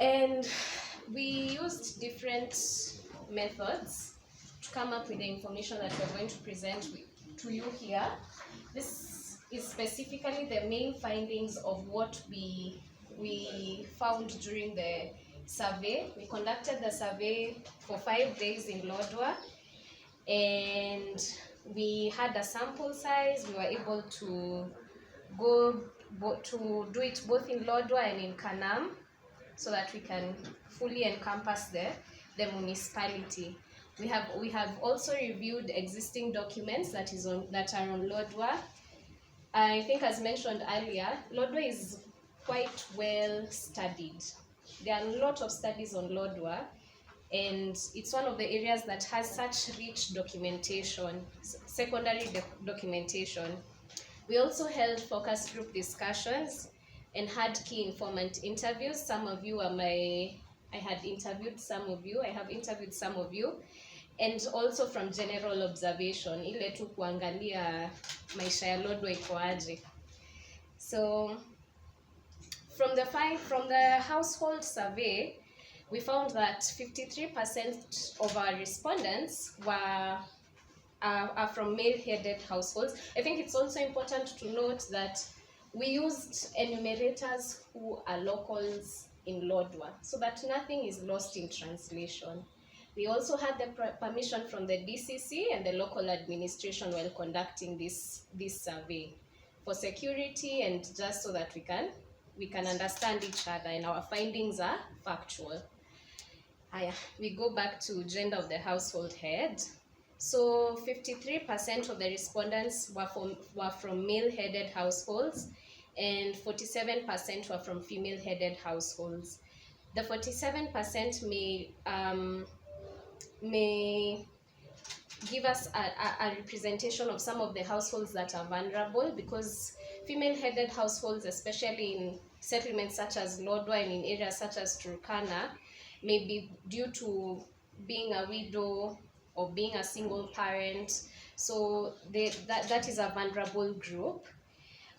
And we used different methods to come up with the information that we're going to present to you here. This is specifically the main findings of what we found during the survey. We conducted the survey for 5 days in Lodwar, and we had a sample size. We were able to do it both in Lodwar and in Kanam, so that we can fully encompass the municipality. We have also reviewed existing documents that are on Lodwar. I think, as mentioned earlier, Lodwar is quite well studied. There are a lot of studies on Lodwar, and it's one of the areas that has such rich documentation, secondary documentation. We also held focus group discussions and had key informant interviews. Some of you are I have interviewed some of you, and also from general observation, ile tu kuangalia maisha ya Lodwar iko aje. So from the household survey, we found that 53% of our respondents are from male-headed households. I think it's also important to note that we used enumerators who are locals in Lodwar, so that nothing is lost in translation. We also had the permission from the DCC and the local administration while conducting this survey for security and just so that we can understand each other and our findings are factual. We go back to gender of the household head. So 53% of the respondents were from male-headed households, and 47% were from female-headed households. The 47% may give us a representation of some of the households that are vulnerable, because female-headed households, especially in settlements such as Lodwar and in areas such as Turkana, may be due to being a widow or being a single parent, so that is a vulnerable group.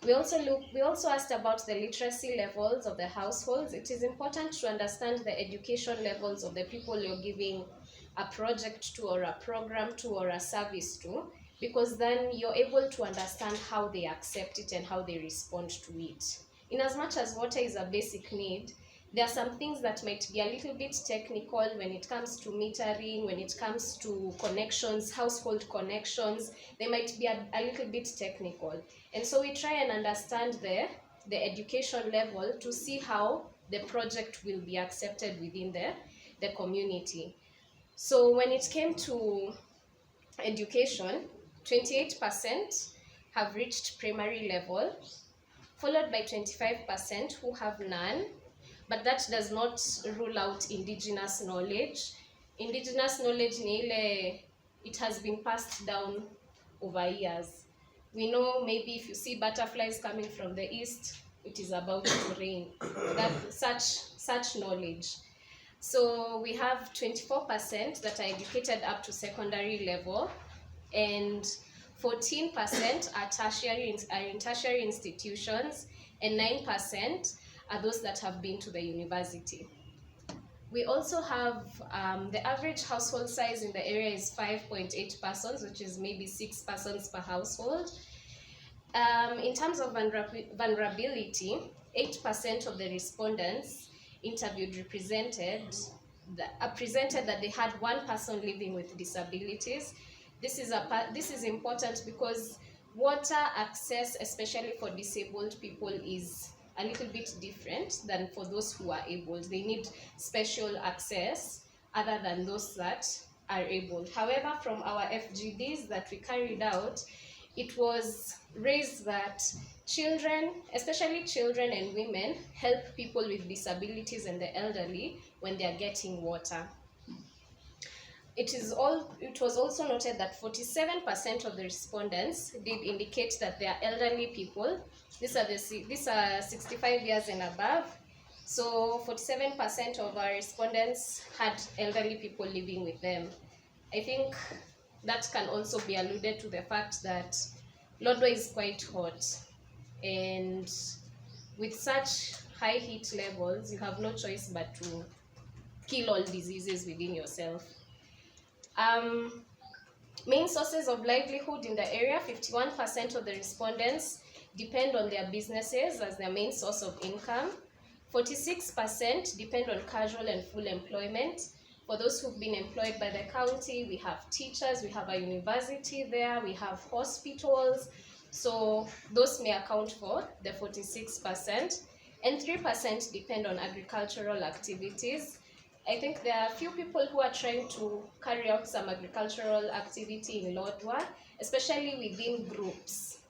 We also asked about the literacy levels of the households. It is important to understand the education levels of the people you're giving a project to, or a program to, or a service to, because then you're able to understand how they accept it and how they respond to it. In as much as water is a basic need, there are some things that might be a little bit technical when it comes to metering, when it comes to connections, household connections. They might be a little bit technical. And so we try and understand the education level to see how the project will be accepted within the community. So when it came to education, 28% have reached primary level, followed by 25% who have none. But that does not rule out indigenous knowledge. Indigenous knowledge, it has been passed down over years. We know maybe if you see butterflies coming from the east, it is about to rain. Such knowledge. So we have 24% that are educated up to secondary level, and 14% are in tertiary institutions, and 9% are those that have been to the university. We also have the average household size in the area is 5.8 persons, which is maybe 6 persons per household. In terms of vulnerability, 8% of the respondents interviewed presented that they had one person living with disabilities. This is important because water access, especially for disabled people, is a little bit different than for those who are able. They need special access other than those that are able. However, from our FGDs that we carried out, it was raised that children, especially children and women, help people with disabilities and the elderly when they are getting water. It was also noted that 47% of the respondents did indicate that they are elderly people. These are 65 years and above. So 47% of our respondents had elderly people living with them. I think that can also be alluded to the fact that Lodwar is quite hot, and with such high heat levels, you have no choice but to kill all diseases within yourself. Main sources of livelihood in the area, 51% of the respondents depend on their businesses as their main source of income. 46% depend on casual and full employment. For those who've been employed by the county, we have teachers, we have a university there, we have hospitals. So those may account for the 46%. And 3% depend on agricultural activities. I think there are a few people who are trying to carry out some agricultural activity in Lodwar, especially within groups.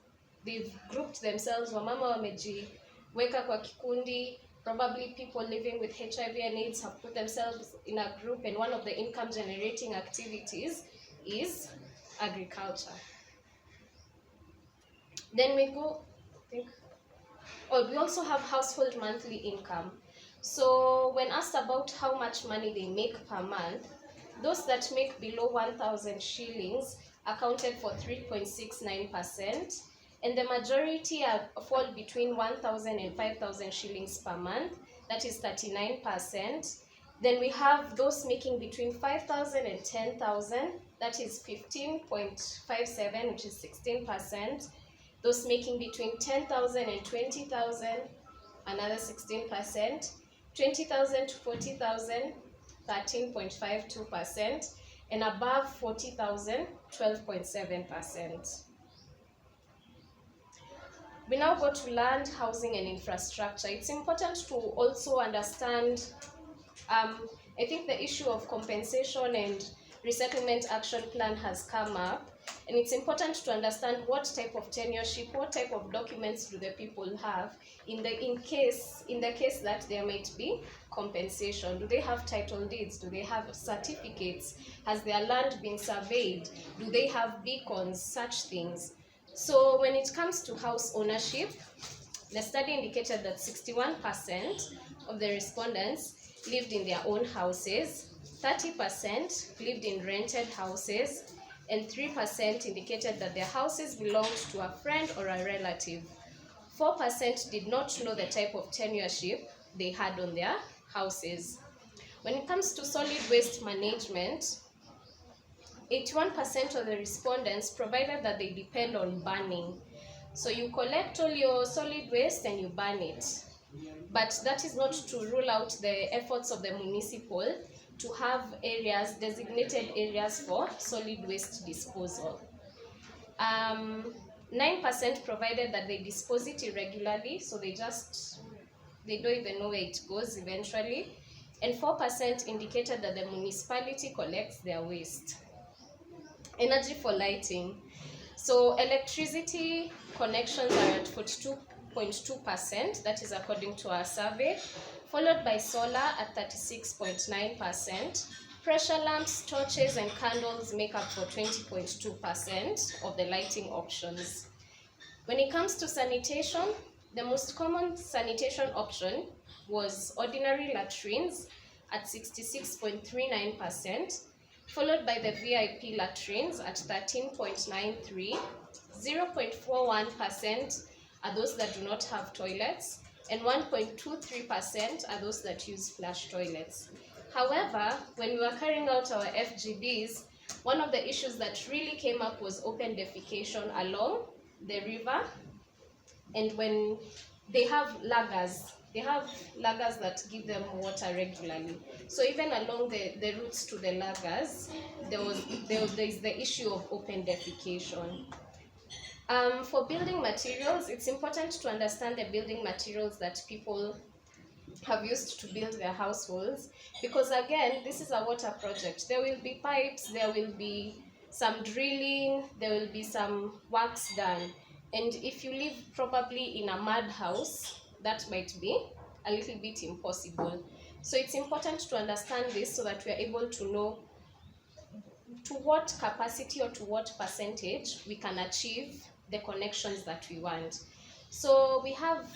They've grouped themselves, wamama wamejiweka kwa kikundi, probably people living with HIV and AIDS have put themselves in a group, and one of the income generating activities is agriculture. Then we go, we also have household monthly income. So when asked about how much money they make per month, those that make below 1,000 shillings accounted for 3.69%, and the majority fall between 1,000 and 5,000 shillings per month, that is 39%. Then we have those making between 5,000 and 10,000, that is 15.57, which is 16%. Those making between 10,000 and 20,000, another 16%. 20,000 to 40,000, 13.52%, and above 40,000, 12.7%. We now go to land, housing, and infrastructure. It's important to also understand, I think the issue of compensation and resettlement action plan has come up, and it's important to understand what type of tenureship, what type of documents do the people have in the case that there might be compensation. Do they have title deeds? Do they have certificates? Has their land been surveyed? Do they have beacons? Such things. So when it comes to house ownership, the study indicated that 61% of the respondents lived in their own houses, 30% lived in rented houses, and 3% indicated that their houses belonged to a friend or a relative. 4% did not know the type of tenureship they had on their houses. When it comes to solid waste management, 81% of the respondents provided that they depend on burning. So you collect all your solid waste and you burn it. But that is not to rule out the efforts of the municipal to have areas, designated areas for solid waste disposal. 9% provided that they dispose it irregularly, so they don't even know where it goes eventually. And 4% indicated that the municipality collects their waste. Energy for lighting. So electricity connections are at 42.2%, that is according to our survey, followed by solar at 36.9%. Pressure lamps, torches, and candles make up for 20.2% of the lighting options. When it comes to sanitation, the most common sanitation option was ordinary latrines at 66.39%, followed by the VIP latrines at 13.93%. 0.41% are those that do not have toilets, and 1.23% are those that use flush toilets. However, when we were carrying out our FGDs, one of the issues that really came up was open defecation along the river, and when they have laggers that give them water regularly. So even along the routes to the laggers, there is the issue of open defecation. For building materials, it's important to understand the building materials that people have used to build their households, because again, this is a water project. There will be pipes, there will be some drilling, there will be some works done. And if you live probably in a mud house, that might be a little bit impossible. So it's important to understand this so that we are able to know to what capacity or to what percentage we can achieve the connections that we want. So we have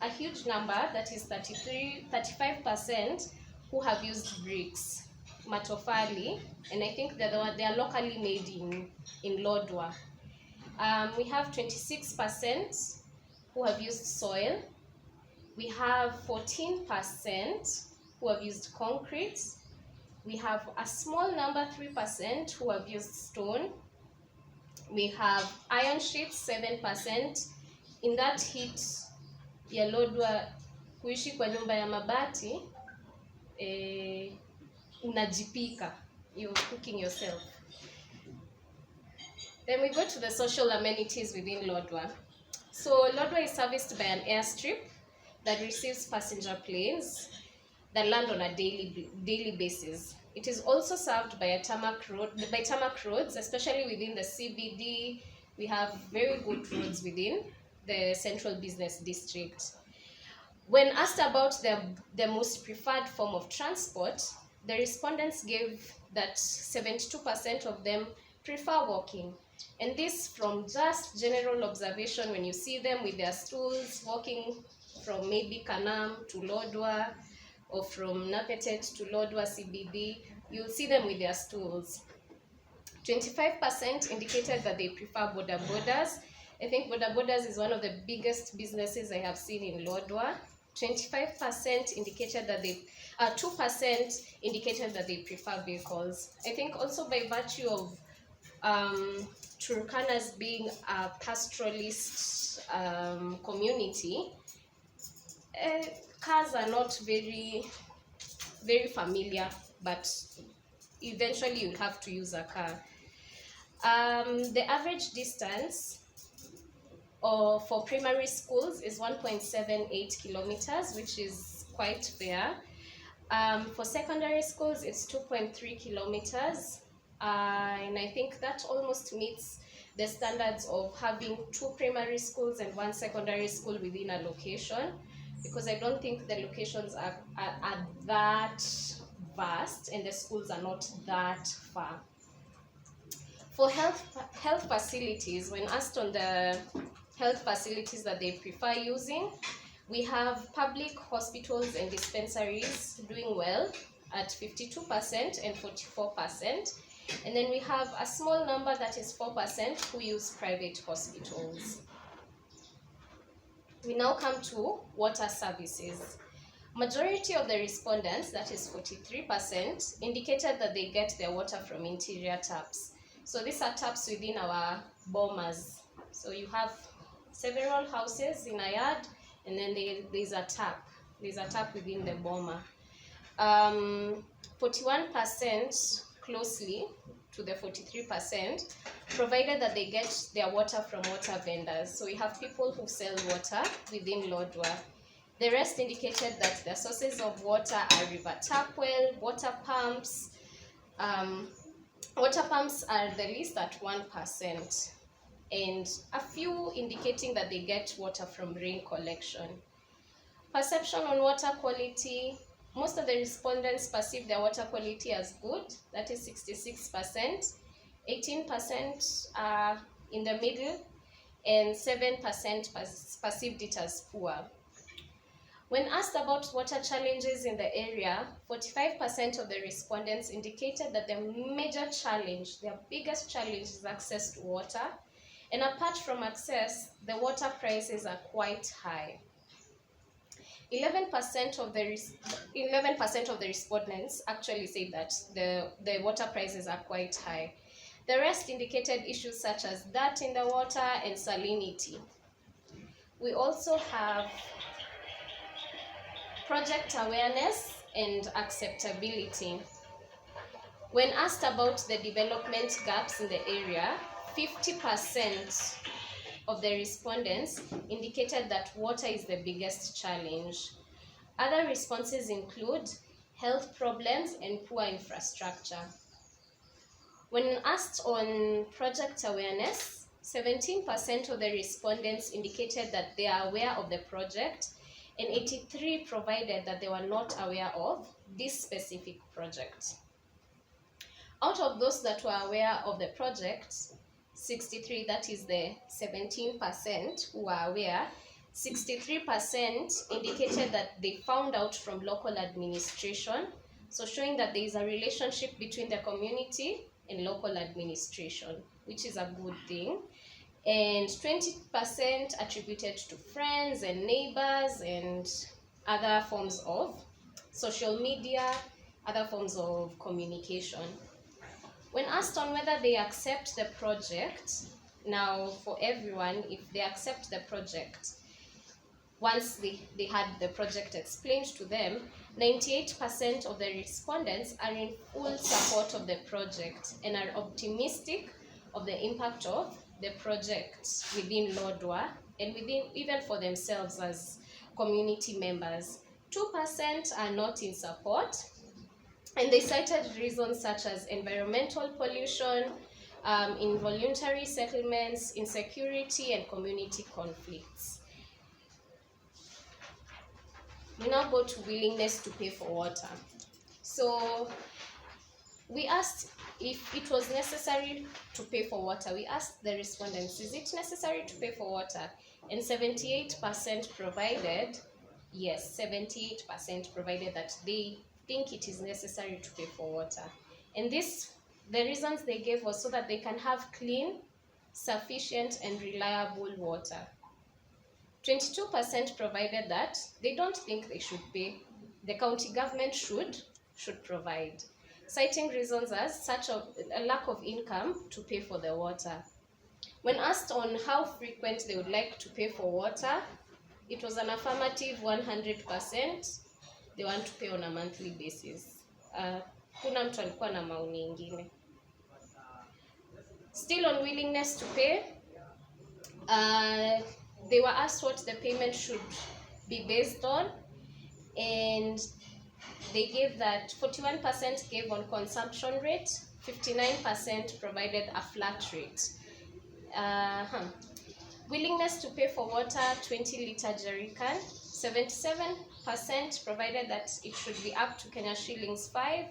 a huge number, that is 35%, who have used bricks, matofali, and I think they are locally made in Lodwar. We have 26% who have used soil, We have 14% who have used concrete. We have a small number, 3%, who have used stone. We have iron sheets, 7%. In that heat ya Lodwar, kuishi kwa nyumba ya mabati, unajipika, you're cooking yourself. Then we go to the social amenities within Lodwar. So Lodwar is serviced by an airstrip that receives passenger planes that land on a daily basis. It is also served by tarmac roads, especially within the CBD. We have very good roads within the central business district. When asked about the most preferred form of transport, the respondents gave that 72% of them prefer walking. And this from just general observation, when you see them with their stools walking from maybe Kanam to Lodwar, or from Napetet to Lodwar CBD, you'll see them with their stools. 25% indicated that they prefer boda bodas. I think boda bodas is one of the biggest businesses I have seen in Lodwar. 25% indicated that they, 2% indicated that they prefer vehicles. I think also by virtue of Turkanas being a pastoralist community, cars are not very familiar, but eventually you'll have to use a car. The average distance for primary schools is 1.78 kilometers, which is quite fair. For secondary schools, it's 2.3 kilometers. And I think that almost meets the standards of having 2 primary schools and 1 secondary school within a location, because I don't think the locations are that vast and the schools are not that far. For health facilities, when asked on the health facilities that they prefer using, we have public hospitals and dispensaries doing well at 52% and 44%. And then we have a small number, that is 4%, who use private hospitals. We now come to water services. Majority of the respondents, that is 43%, indicated that they get their water from interior taps. So these are taps within our bomas. So you have several houses in a yard, and then there's a tap. There's a tap within the boma. 41%, closely to the 43%, provided that they get their water from water vendors. So we have people who sell water within Lodwar. The rest indicated that their sources of water are river tap well, water pumps. Water pumps are the least at 1%, and a few indicating that they get water from rain collection. Perception on water quality. Most of the respondents perceive their water quality as good, that is 66%. 18% are in the middle, and 7% perceived it as poor. When asked about water challenges in the area, 45% of the respondents indicated that their major challenge, their biggest challenge, is access to water. And apart from access, the water prices are quite high. 11% of the respondents actually say that the water prices are quite high. The rest indicated issues such as dirt in the water and salinity. We also have project awareness and acceptability. When asked about the development gaps in the area, 50% of the respondents indicated that water is the biggest challenge. Other responses include health problems and poor infrastructure. When asked on project awareness, 17% of the respondents indicated that they are aware of the project, and 83% provided that they were not aware of this specific project. Out of those that were aware of the project, 63, that is the 17% who are aware, 63% indicated that they found out from local administration, so showing that there is a relationship between the community and local administration, which is a good thing. and 20% attributed to friends and neighbors and other forms of social media, other forms of communication. When asked on whether they accept the project, now for everyone, if they accept the project, once they had the project explained to them, 98% of the respondents are in full support of the project and are optimistic of the impact of the project within Lodwar and within even for themselves as community members. 2% are not in support, and they cited reasons such as environmental pollution, involuntary settlements, insecurity, and community conflicts. We now go to willingness to pay for water. So we asked if it was necessary to pay for water. We asked the respondents, is it necessary to pay for water? And 78% provided, yes, 78% provided that they think it is necessary to pay for water. And this, the reasons they gave was so that they can have clean, sufficient, and reliable water. 22% provided that they don't think they should pay. The county government should provide, citing reasons as such a lack of income to pay for the water. When asked on how frequent they would like to pay for water, it was an affirmative 100%. They want to pay on a monthly basis. Kuna mtu alikuwa na maoni ingine. Still on willingness to pay, they were asked what the payment should be based on, and they gave that 41% gave on consumption rate, 59% provided a flat rate. Willingness to pay for water, 20-liter jerrycan, 77% provided that it should be up to Kenya shillings 5,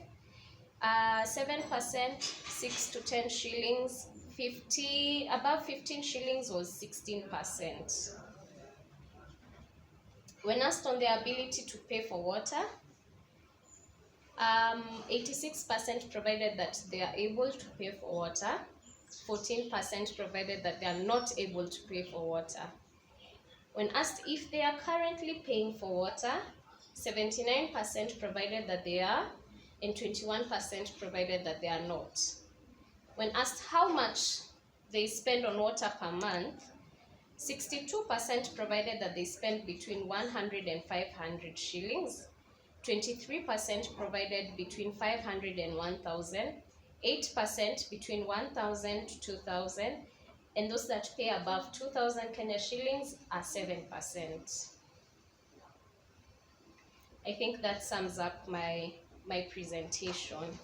7% 6 to 10 shillings, 50 above 15 shillings was 16%. When asked on their ability to pay for water, 86% provided that they are able to pay for water, 14% provided that they are not able to pay for water. When asked if they are currently paying for water, 79% provided that they are, and 21% provided that they are not. When asked how much they spend on water per month, 62% provided that they spend between 100 and 500 shillings, 23% provided between 500 and 1,000, 8% between 1,000 to 2,000, and those that pay above 2,000 Kenya shillings are 7%. I think that sums up my presentation.